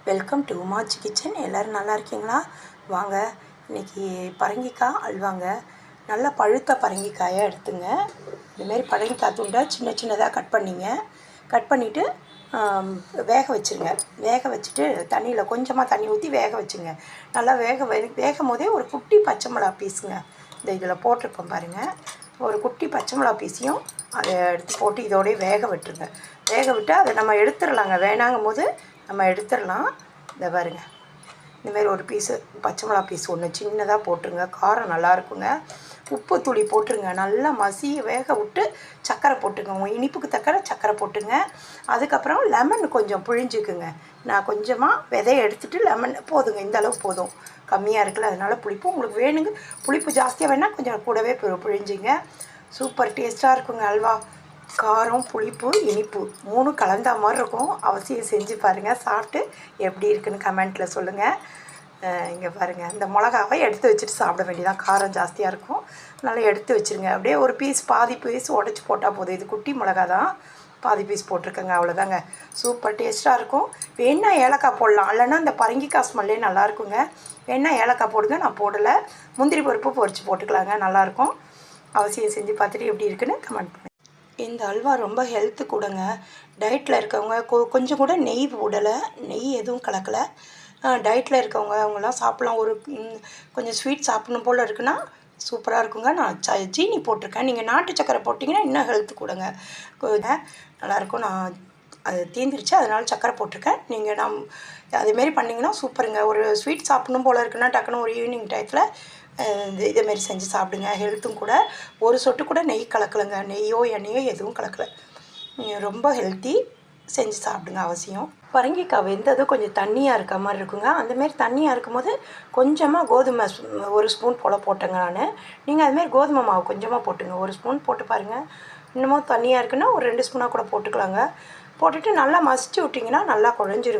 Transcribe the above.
Welcome to உமாச்சி kitchen. எல்லோரும் நல்லா இருக்கீங்களா? வாங்க, இன்றைக்கி பரங்கிக்காய் அல்வாங்க. நல்லா பழுத்த பரங்கிக்காயை எடுத்துங்க. இதுமாரி பரங்கிக்காய் துண்டை சின்ன சின்னதாக கட் பண்ணிவிட்டு வேக வச்சுருங்க. வேக வச்சுட்டு தண்ணியில் கொஞ்சமாக தண்ணி ஊற்றி வேக வச்சுங்க. நல்லா வேகும் போதே ஒரு குட்டி பச்சை மிளகா பீஸுங்க, இந்த இதில் போட்டிருப்போம் பாருங்கள், ஒரு குட்டி பச்சை மிளகா பீஸையும் அதை எடுத்து போட்டு இதோடய வேக விட்டுருங்க. வேக விட்டு அதை நம்ம எடுத்துடலாங்க. வேணாங்கும் போது நம்ம எடுத்துடலாம். இந்த பாருங்க, இந்தமாரி ஒரு பீஸு பச்சை மிளகா பீஸ் ஒன்று சின்னதாக போட்டுருங்க. காரம் நல்லாயிருக்குங்க. உப்பு தூளி போட்டுருங்க. நல்லா மசிய வேக விட்டு சர்க்கரை போட்டுங்க. உங்கள் இனிப்புக்கு தக்கற சர்க்கரை போட்டுங்க. அதுக்கப்புறம் லெமன் கொஞ்சம் புழிஞ்சிக்குங்க. நான் கொஞ்சமாக விதையை எடுத்துகிட்டு லெமன் போதுங்க, இந்த அளவு போதும். கம்மியாக இருக்குல்ல, அதனால் புளிப்பு உங்களுக்கு வேணுங்க. புளிப்பு ஜாஸ்தியாக வேணால் கொஞ்சம் கூடவே புழிஞ்சிங்க. சூப்பர் டேஸ்ட்டாக இருக்குங்க அல்வா. காரம், புளிப்பு, இனிப்பு 3 கலந்த மாதிரி இருக்கும். அவசியம் செஞ்சு பாருங்கள். சாப்பிட்டு எப்படி இருக்குன்னு கமெண்ட்டில் சொல்லுங்கள். இங்கே பாருங்கள், இந்த மிளகாவை எடுத்து வச்சுட்டு சாப்பிட வேண்டியதான். காரம் ஜாஸ்தியாக இருக்கும், நல்லா எடுத்து வச்சுருங்க. அப்படியே ஒரு பீஸ் பாதி பீஸ் உடச்சி போட்டால் போதும். இது குட்டி மிளகா தான், பாதி பீஸ் போட்டிருக்கேங்க, அவ்வளோதாங்க. சூப்பர் டேஸ்ட்டாக இருக்கும். வேணா ஏலக்காய் போடலாம், இல்லைன்னா இந்த பரங்கிக்காய் ஸ்மெல்லே நல்லாயிருக்குங்க. வேணா ஏலக்காய் போடுங்க, நான் போடலை. முந்திரி பருப்பு பொரித்து போட்டுக்கலாங்க, நல்லாயிருக்கும். அவசியம் செஞ்சு பார்த்துட்டு எப்படி இருக்குன்னு கமெண்ட் பண்ணுங்கள். இந்த அல்வா ரொம்ப ஹெல்த்து கூடங்க. டயட்டில் இருக்கவங்க கொஞ்சம் கூட நெய் போடலை, நெய் எதுவும் கலக்கலை. டயட்டில் இருக்கவங்க அவங்களாம் சாப்பிட்லாம். ஒரு கொஞ்சம் ஸ்வீட் சாப்பிட்ணும் போல் இருக்குன்னா சூப்பராக இருக்குங்க. நான் ஜீனி போட்டிருக்கேன். நீங்கள் நாட்டு சக்கரை போட்டிங்கன்னா இன்னும் ஹெல்த்து கூடங்க. நல்லாயிருக்கும். நான் அது தீந்துருச்சு, அதனால் சக்கரை போட்டிருக்கேன். நீங்கள் அதேமாரி பண்ணிங்கன்னா சூப்பருங்க. ஒரு ஸ்வீட் சாப்பிட்ணும் போல் இருக்குன்னா டக்குன்னு ஒரு ஈவினிங் டயத்தில் இதேமாரி செஞ்சு சாப்பிடுங்க. ஹெல்த்தும் கூட. ஒரு சொட்டு கூட நெய் கலக்கலைங்க. நெய்யோ எண்ணெயோ எதுவும் கலக்கலை. ரொம்ப ஹெல்த்தி. செஞ்சு சாப்பிடுங்க அவசியம். பரங்கிக்காய் வெந்ததும் கொஞ்சம் தண்ணியாக இருக்க மாதிரி இருக்குங்க. அந்தமாரி தண்ணியாக இருக்கும்போது கொஞ்சமாக கோதுமை ஒரு ஸ்பூன் போல் போட்டேங்க நான். நீங்கள் அதுமாரி கோதுமை மாவு கொஞ்சமாக போட்டுங்க. ஒரு ஸ்பூன் போட்டு பாருங்கள். இன்னமும் தண்ணியாக இருக்குன்னா ஒரு 2 ஸ்பூனாக கூட போட்டுக்கலாங்க. போட்டுட்டு நல்லா மசிச்சு விட்டிங்கன்னா நல்லா குழஞ்சிருங்க.